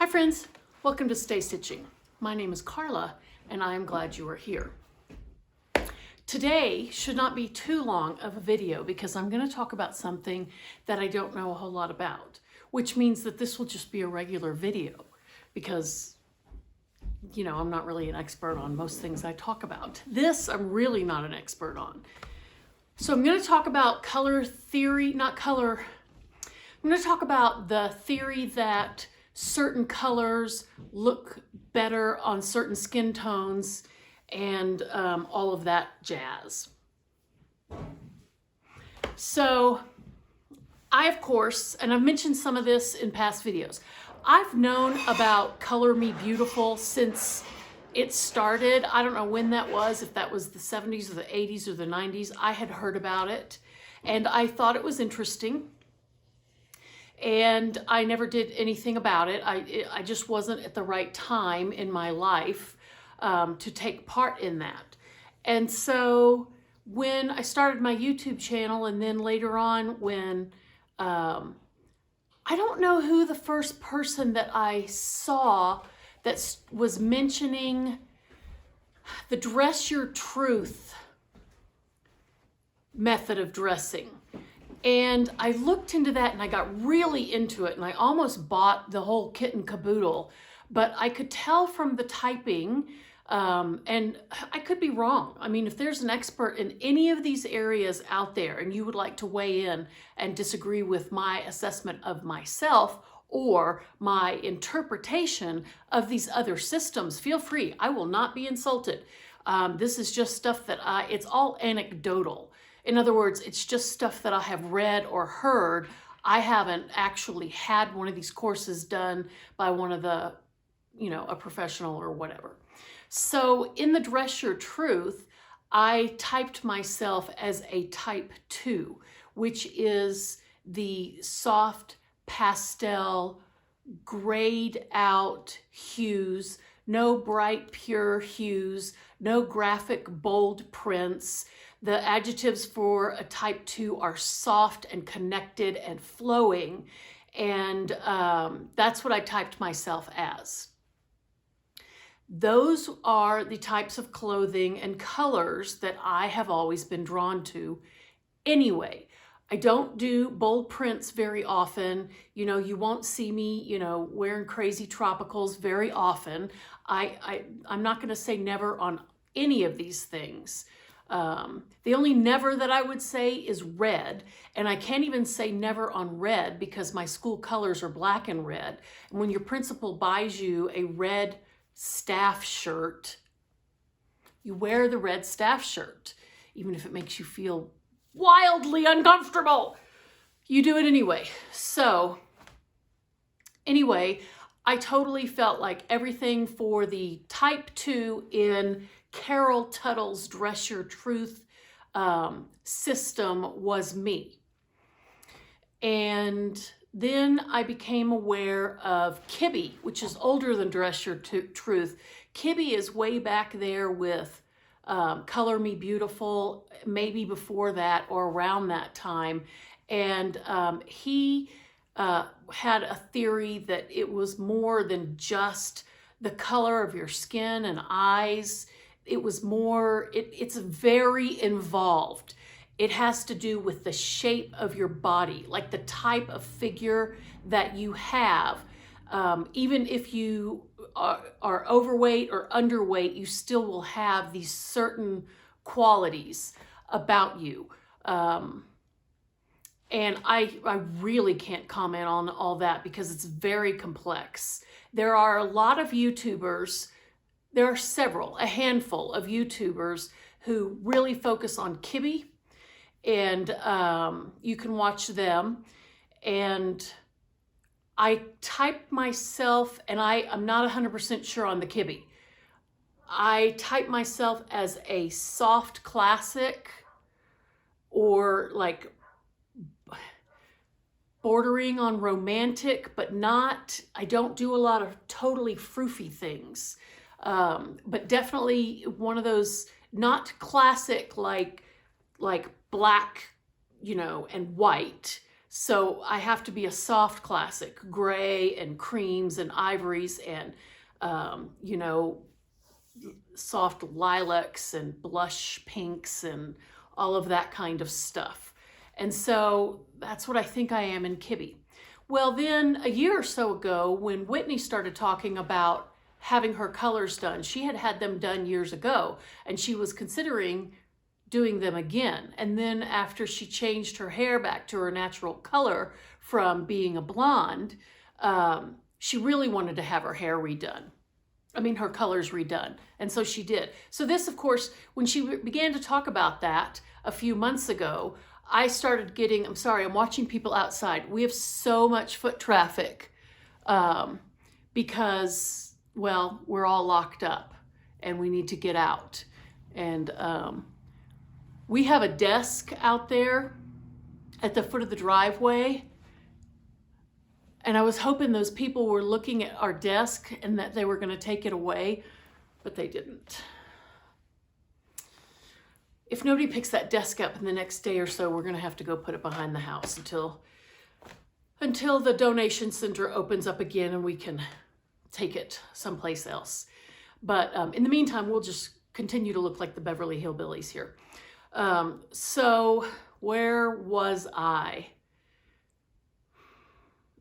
Hi friends, welcome to Stay Stitching. My name is Carla and I am glad you are here. Today should not be too long of a video because I'm going to talk about something that I don't know a whole lot about, which means that this will just be a regular video because, you know, I'm not really an expert on most things I talk about. This I'm really not an expert on. So I'm going to talk about color theory, I'm going to talk about the theory that certain colors look better on certain skin tones and all of that jazz. So I, of course, and I've mentioned some of this in past videos, I've known about Color Me Beautiful since it started. I don't know when that was, if that was the 70s or the 80s or the 90s. I had heard about it and I thought it was interesting. And I never did anything about it. I just wasn't at the right time in my life to take part in that. And so when I started my YouTube channel and then later on when, I don't know who the first person that I saw that was mentioning the dress your truth method of dressing. And I looked into that and I got really into it and I almost bought the whole kit and caboodle, but I could tell from the typing, and I could be wrong. I mean, if there's an expert in any of these areas out there and you would like to weigh in and disagree with my assessment of myself or my interpretation of these other systems, feel free. I will not be insulted. This is just stuff that it's all anecdotal. In other words, it's just stuff that I have read or heard. I haven't actually had one of these courses done by one of the, you know, a professional or whatever. So in the Dress Your Truth, I typed myself as a type 2, which is the soft pastel, grayed out hues, no bright pure hues, no graphic bold prints. The adjectives for a type 2 are soft and connected and flowing. And that's what I typed myself as. Those are the types of clothing and colors that I have always been drawn to anyway. I don't do bold prints very often. You know, you won't see me, you know, wearing crazy tropicals very often. I'm not going to say never on any of these things. The only never that I would say is red, and I can't even say never on red because my school colors are black and red. And when your principal buys you a red staff shirt, you wear the red staff shirt, even if it makes you feel wildly uncomfortable. You do it anyway. So anyway, I totally felt like everything for the type 2 in Carol Tuttle's Dress Your Truth system was me. And then I became aware of Kibbe, which is older than Dress Your Truth. Kibbe is way back there with Color Me Beautiful, maybe before that or around that time. And he had a theory that it was more than just the color of your skin and eyes. It was more, it's very involved. It has to do with the shape of your body, like the type of figure that you have. Even if you are overweight or underweight, you still will have these certain qualities about you. And I really can't comment on all that because it's very complex. There are a lot of YouTubers. There are a handful of YouTubers who really focus on Kibbe, and you can watch them. And I typed myself, and I'm not 100% sure on the Kibbe. I typed myself as a soft classic or like bordering on romantic, but not, I don't do a lot of totally froofy things. But definitely one of those, not classic like black, you know, and white, So I have to be a soft classic, gray and creams and ivories and, you know, soft lilacs and blush pinks and all of that kind of stuff. And so that's what I think I am in Kibbe. Well, then a year or so ago, when Whitney started talking about having her colors done, she had had them done years ago, and she was considering doing them again. And then after she changed her hair back to her natural color from being a blonde, she really wanted to have her hair redone. I mean, her colors redone. And so she did. So this, of course, when she began to talk about that a few months ago, I started getting, I'm sorry, I'm watching people outside. We have so much foot traffic because, well, we're all locked up and we need to get out. And we have a desk out there at the foot of the driveway. And I was hoping those people were looking at our desk and that they were going to take it away, but they didn't. If nobody picks that desk up in the next day or so, we're going to have to go put it behind the house until the donation center opens up again and we can take it someplace else. But in the meantime, we'll just continue to look like the Beverly Hillbillies here. So where was I?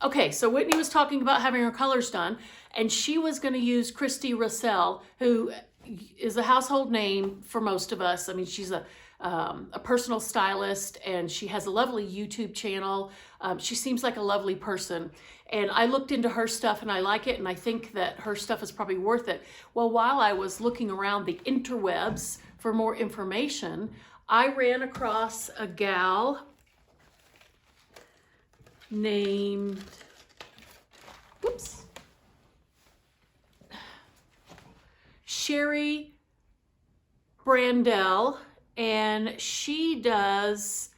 Okay, so Whitney was talking about having her colors done, and she was going to use Christy Russell, who is a household name for most of us. I mean, she's a personal stylist, and she has a lovely YouTube channel. She seems like a lovely person, and I looked into her stuff, and I like it, and I think that her stuff is probably worth it. Well, while I was looking around the interwebs for more information, I ran across a gal named, Sherry Brandell, and she does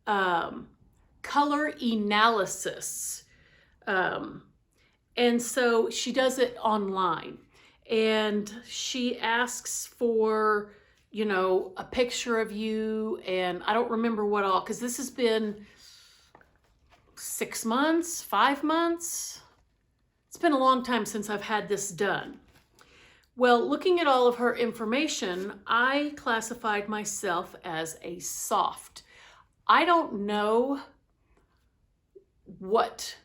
ColorEnalysis. And so she does it online, and she asks for, you know, a picture of you, and I don't remember what all, because this has been 6 months, 5 months. It's been a long time since I've had this done. Well, looking at all of her information, I classified myself as a soft. I don't know what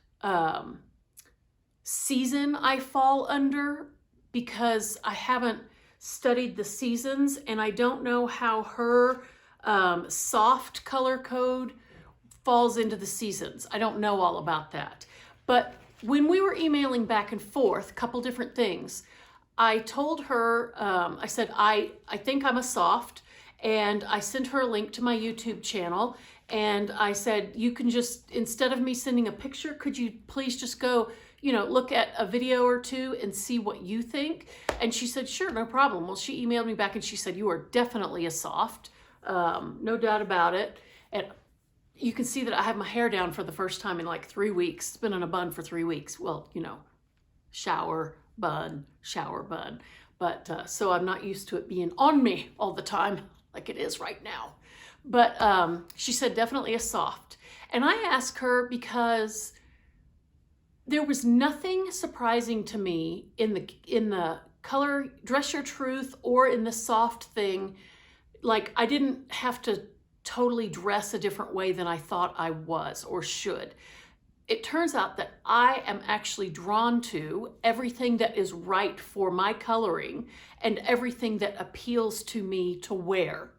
season I fall under because I haven't studied the seasons, and I don't know how her soft color code falls into the seasons. I don't know all about that. But when we were emailing back and forth, a couple different things, I told her, I said, I think I'm a soft, and I sent her a link to my YouTube channel, and I said, you can just, instead of me sending a picture, could you please just go, you know, look at a video or two and see what you think? And she said, sure, no problem. Well, she emailed me back and she said, you are definitely a soft, no doubt about it. And you can see that I have my hair down for the first time in like 3 weeks. It's been in a bun for 3 weeks. Well, you know, shower, bun, shower, bun. But so I'm not used to it being on me all the time like it is right now. But she said definitely a soft. And I asked her because there was nothing surprising to me in the color Dress Your Truth or in the soft thing. Like, I didn't have to totally dress a different way than I thought I was or should. It turns out that I am actually drawn to everything that is right for my coloring and everything that appeals to me to wear.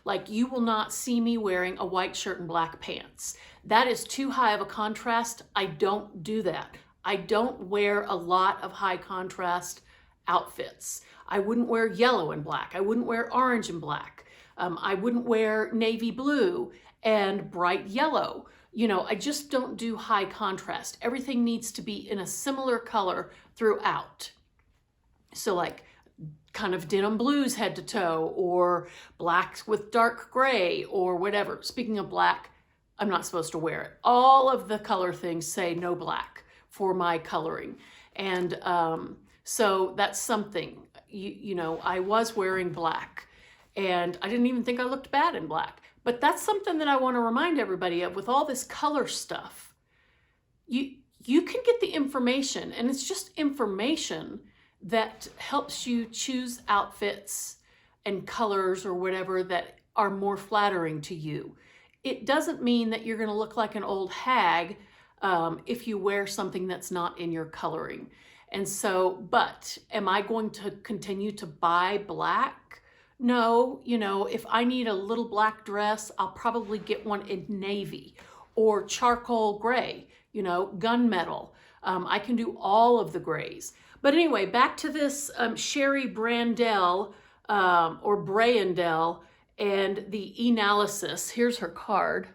Like, you will not see me wearing a white shirt and black pants. That is too high of a contrast. I don't do that. I don't wear a lot of high contrast outfits. I wouldn't wear yellow and black. I wouldn't wear orange and black. I wouldn't wear navy blue and bright yellow. You know, I just don't do high contrast. Everything needs to be in a similar color throughout. So like kind of denim blues head to toe, or blacks with dark gray, or whatever. Speaking of black, I'm not supposed to wear it. All of the color things say no black for my coloring. And so that's something, you know, I was wearing black, and I didn't even think I looked bad in black. But that's something that I want to remind everybody of with all this color stuff. You can get the information, and it's just information that helps you choose outfits and colors or whatever that are more flattering to you. It doesn't mean that you're going to look like an old hag if you wear something that's not in your coloring. And so, but am I going to continue to buy black? No, you know, if I need a little black dress, I'll probably get one in navy or charcoal gray, you know, gunmetal. I can do all of the grays. But anyway, back to this Sherry Brandell or Brandell and the Analysis. Here's her card.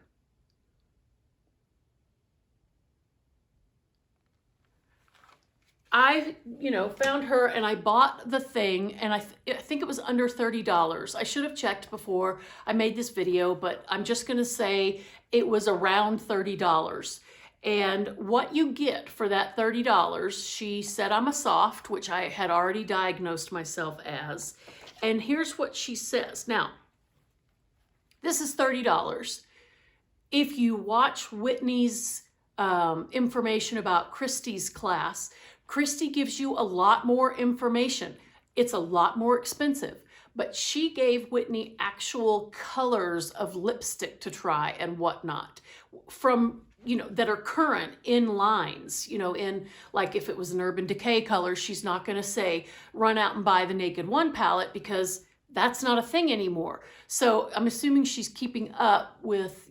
I, found her and I bought the thing, and I think it was under $30. I should have checked before I made this video, but I'm just going to say it was around $30. And what you get for that $30, she said I'm a soft, which I had already diagnosed myself as. And here's what she says. Now, this is $30. If you watch Whitney's information about Christy's class, Christy gives you a lot more information. It's a lot more expensive, but she gave Whitney actual colors of lipstick to try and whatnot from, that are current in lines, in like if it was an Urban Decay color, she's not going to say run out and buy the Naked One palette because that's not a thing anymore. So I'm assuming she's keeping up with,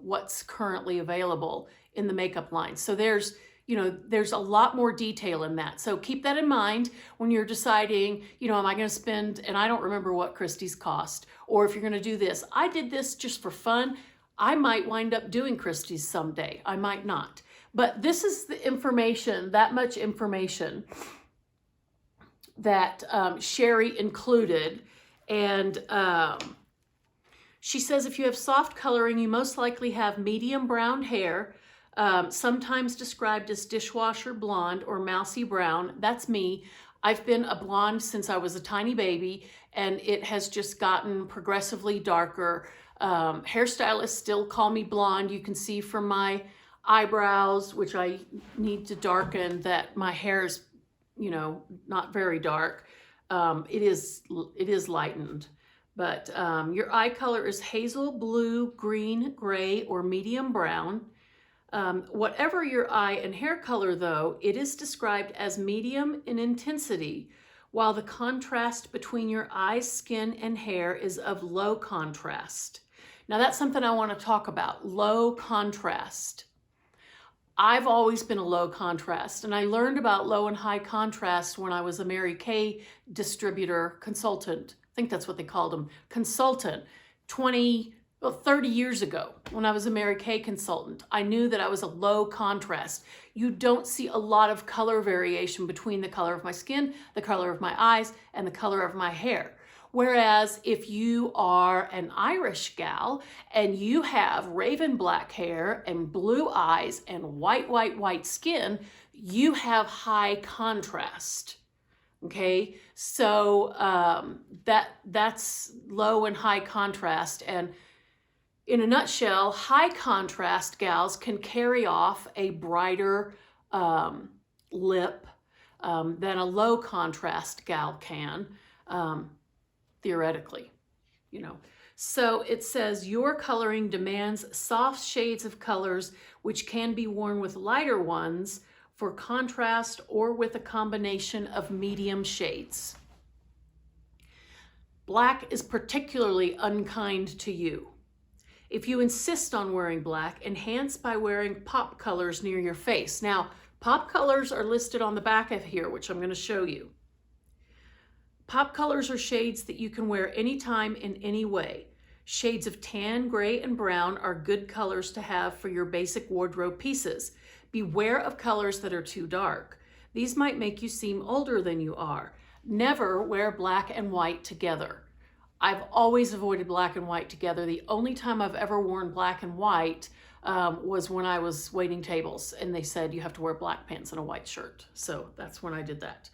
what's currently available in the makeup line. So there's a lot more detail in that. So keep that in mind when you're deciding, am I going to spend, and I don't remember what Christie's cost, or if you're going to do this. I did this just for fun. I might wind up doing Christie's someday. I might not. But this is the information, that much information that Sherry included. And she says if you have soft coloring, you most likely have medium brown hair, sometimes described as dishwasher blonde or mousy brown. That's me. I've been a blonde since I was a tiny baby, and it has just gotten progressively darker. Hairstylists still call me blonde. You can see from my eyebrows, which I need to darken, that my hair is, not very dark. It is lightened. But your eye color is hazel, blue, green, gray, or medium brown. Whatever your eye and hair color, though, it is described as medium in intensity, while the contrast between your eyes, skin, and hair is of low contrast. Now, that's something I want to talk about, low contrast. I've always been a low contrast, and I learned about low and high contrast when I was a Mary Kay distributor consultant. I think that's what they called them, consultant, 30 years ago when I was a Mary Kay consultant. I knew that I was a low contrast. You don't see a lot of color variation between the color of my skin, the color of my eyes, and the color of my hair. Whereas if you are an Irish gal and you have raven black hair and blue eyes and white skin, you have high contrast. Okay, so that's low and high contrast. And in a nutshell, high contrast gals can carry off a brighter lip than a low contrast gal can, theoretically, So it says your coloring demands soft shades of colors which can be worn with lighter ones for contrast or with a combination of medium shades. Black is particularly unkind to you. If you insist on wearing black, enhance by wearing pop colors near your face. Now, pop colors are listed on the back of here, which I'm going to show you. Pop colors are shades that you can wear anytime in any way. Shades of tan, gray, and brown are good colors to have for your basic wardrobe pieces. Beware of colors that are too dark. These might make you seem older than you are. Never wear black and white together. I've always avoided black and white together. The only time I've ever worn black and white was when I was waiting tables, and they said you have to wear black pants and a white shirt. So that's when I did that.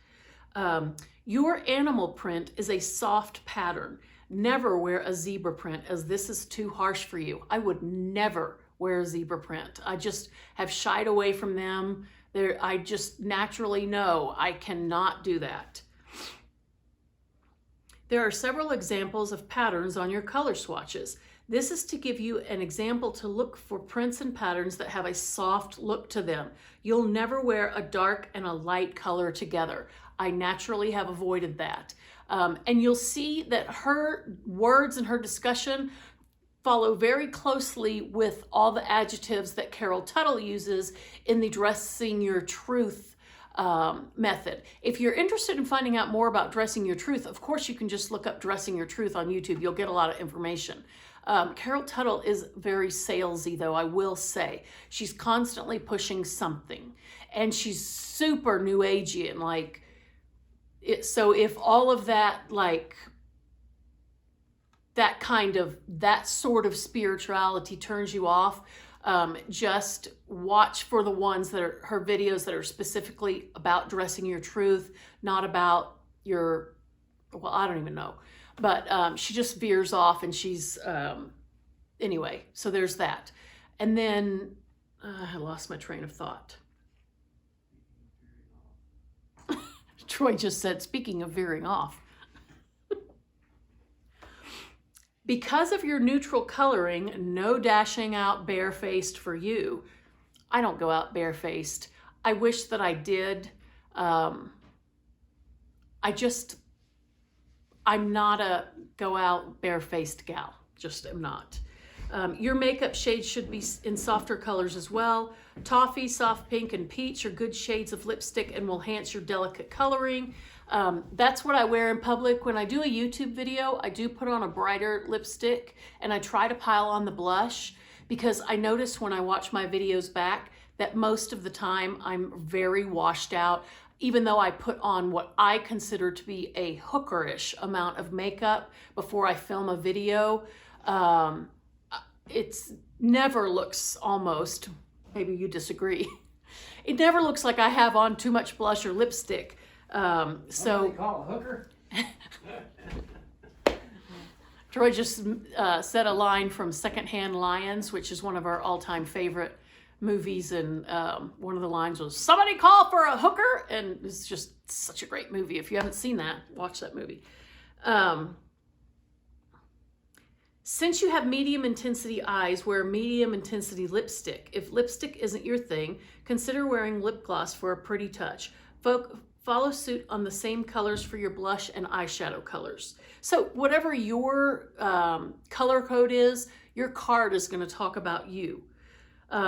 Your animal print is a soft pattern. Never wear a zebra print, as this is too harsh for you. I would never wear a zebra print. I just have shied away from them. I just naturally know I cannot do that. There are several examples of patterns on your color swatches. This is to give you an example to look for prints and patterns that have a soft look to them. You'll never wear a dark and a light color together. I naturally have avoided that. And you'll see that her words and her discussion follow very closely with all the adjectives that Carol Tuttle uses in the Dressing Your Truth method. If you're interested in finding out more about Dressing Your Truth, of course you can just look up Dressing Your Truth on YouTube. You'll get a lot of information. Carol Tuttle is very salesy, though, I will say. She's constantly pushing something, and she's super new agey and like it. So if all of that, like that sort of spirituality turns you off, just watch for the ones that are her videos that are specifically about dressing your truth, not about your, well, I don't even know, but she just veers off, and she's, anyway, so there's that. And then I lost my train of thought. Troy just said, speaking of veering off. Because of your neutral coloring, no dashing out barefaced for you. I don't go out barefaced. I wish that I did. I'm not a go out barefaced gal. Just am not. Your makeup shades should be in softer colors as well. Toffee, soft pink, and peach are good shades of lipstick and will enhance your delicate coloring. That's what I wear in public. When I do a YouTube video, I do put on a brighter lipstick, and I try to pile on the blush, because I notice when I watch my videos back that most of the time I'm very washed out, even though I put on what I consider to be a hookerish amount of makeup before I film a video. It's never looks, almost, maybe you disagree, it never looks like I have on too much blush or lipstick. So call a hooker? Troy just said a line from Secondhand Lions, which is one of our all-time favorite movies, and one of the lines was, "Somebody call for a hooker," and it's just such a great movie. If you haven't seen that, watch that movie. Since you have medium intensity eyes, wear medium intensity lipstick. If lipstick isn't your thing, consider wearing lip gloss for a pretty touch. Follow suit on the same colors for your blush and eyeshadow colors. So whatever your color code is, your card is going to talk about you.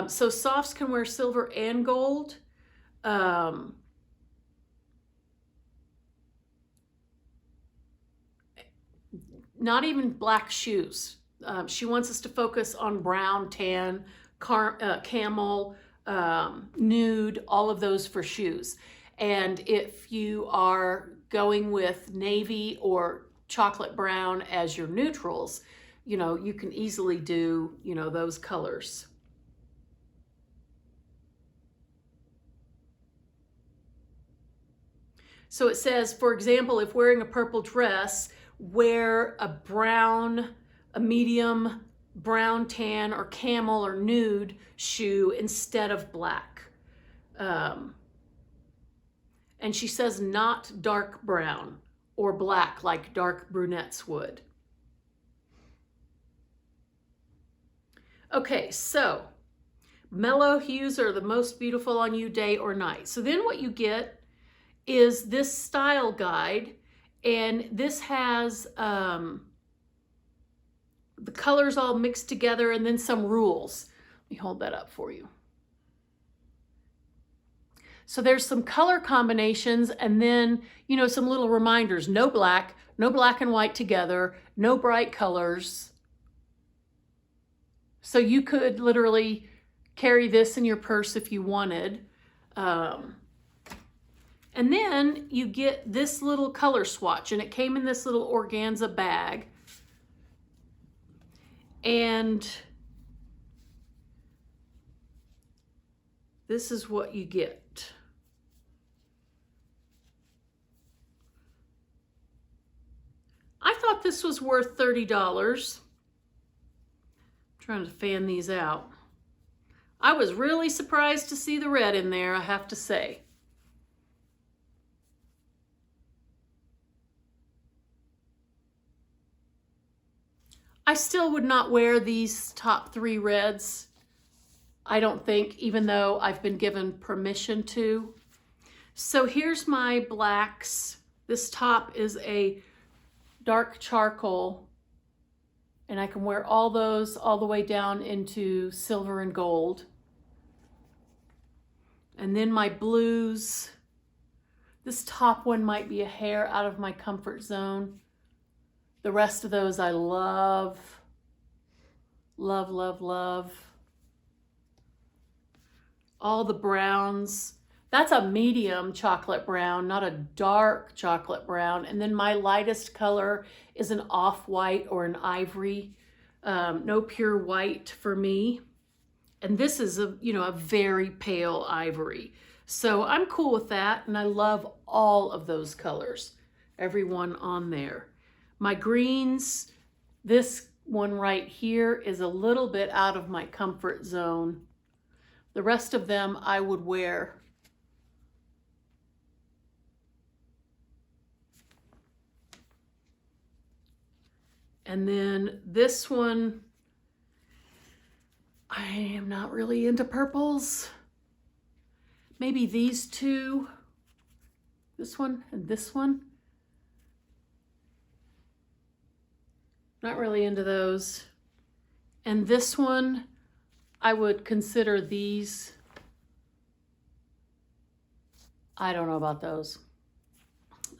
So softs can wear silver and gold. Not even black shoes. She wants us to focus on brown, tan, camel, nude, all of those for shoes. And if you are going with navy or chocolate brown as your neutrals, you know, you can easily do, you know, those colors. So it says, for example, if wearing a purple dress, wear a medium brown, tan, or camel or nude shoe instead of black. And she says not dark brown or black like dark brunettes would. Okay, so mellow hues are the most beautiful on you day or night. So then what you get is this style guide, and this has the colors all mixed together and then some rules. Let me hold that up for you. So there's some color combinations, and then, you know, some little reminders. No black and white together, no bright colors. So you could literally carry this in your purse if you wanted. And then you get this little color swatch, and it came in this little organza bag. And this is what you get. I thought thought this was worth $30. Trying to fan these out. I was really surprised to see the red in there, I have to say. I still would not wear these top 3 reds, I don't think, even though I've been given permission to. So here's my blacks. This top is a dark charcoal, and I can wear all those all the way down into silver and gold. And then my blues. This top one might be a hair out of my comfort zone. The rest of those I love. Love, love, love. All the browns. That's a medium chocolate brown, not a dark chocolate brown. And then my lightest color is an off-white or an ivory. No pure white for me. And this is a very pale ivory. So I'm cool with that, and I love all of those colors, every one on there. My greens, this one right here is a little bit out of my comfort zone. The rest of them I would wear. And then this one, I am not really into purples. Maybe these two, this one and this one. Not really into those. And this one, I would consider these. I don't know about those.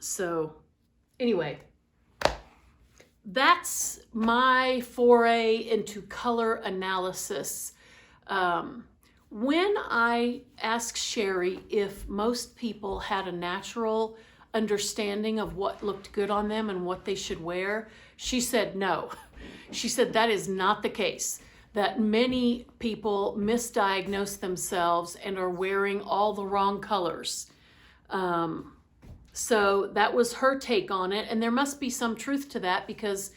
So anyway, that's my foray into color analysis. When I asked Sherry if most people had a natural understanding of what looked good on them and what they should wear, she said no. She said that is not the case, that many people misdiagnose themselves and are wearing all the wrong colors. So that was her take on it, and there must be some truth to that, because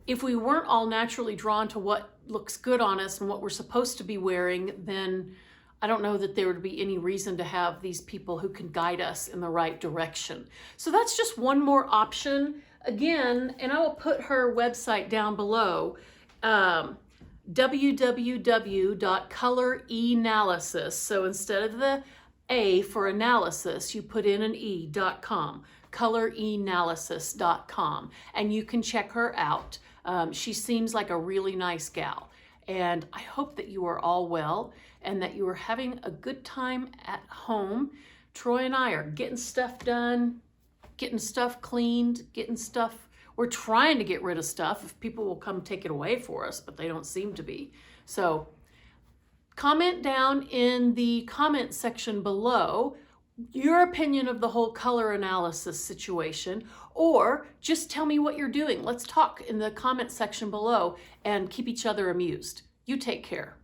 if we weren't all naturally drawn to what looks good on us and what we're supposed to be wearing, then I don't know that there would be any reason to have these people who can guide us in the right direction. So that's just one more option. Again, and I will put her website down below, www.ColorEnalysis. So instead of the A for analysis, you put in an E.com, ColorEnalysis.com, and you can check her out. She seems like a really nice gal, and I hope that you are all well and that you are having a good time at home. Troy and I are getting stuff done, getting stuff cleaned, we're trying to get rid of stuff if people will come take it away for us, but they don't seem to be. So comment down in the comment section below your opinion of the whole color analysis situation, or just tell me what you're doing. Let's talk in the comment section below and keep each other amused. You take care.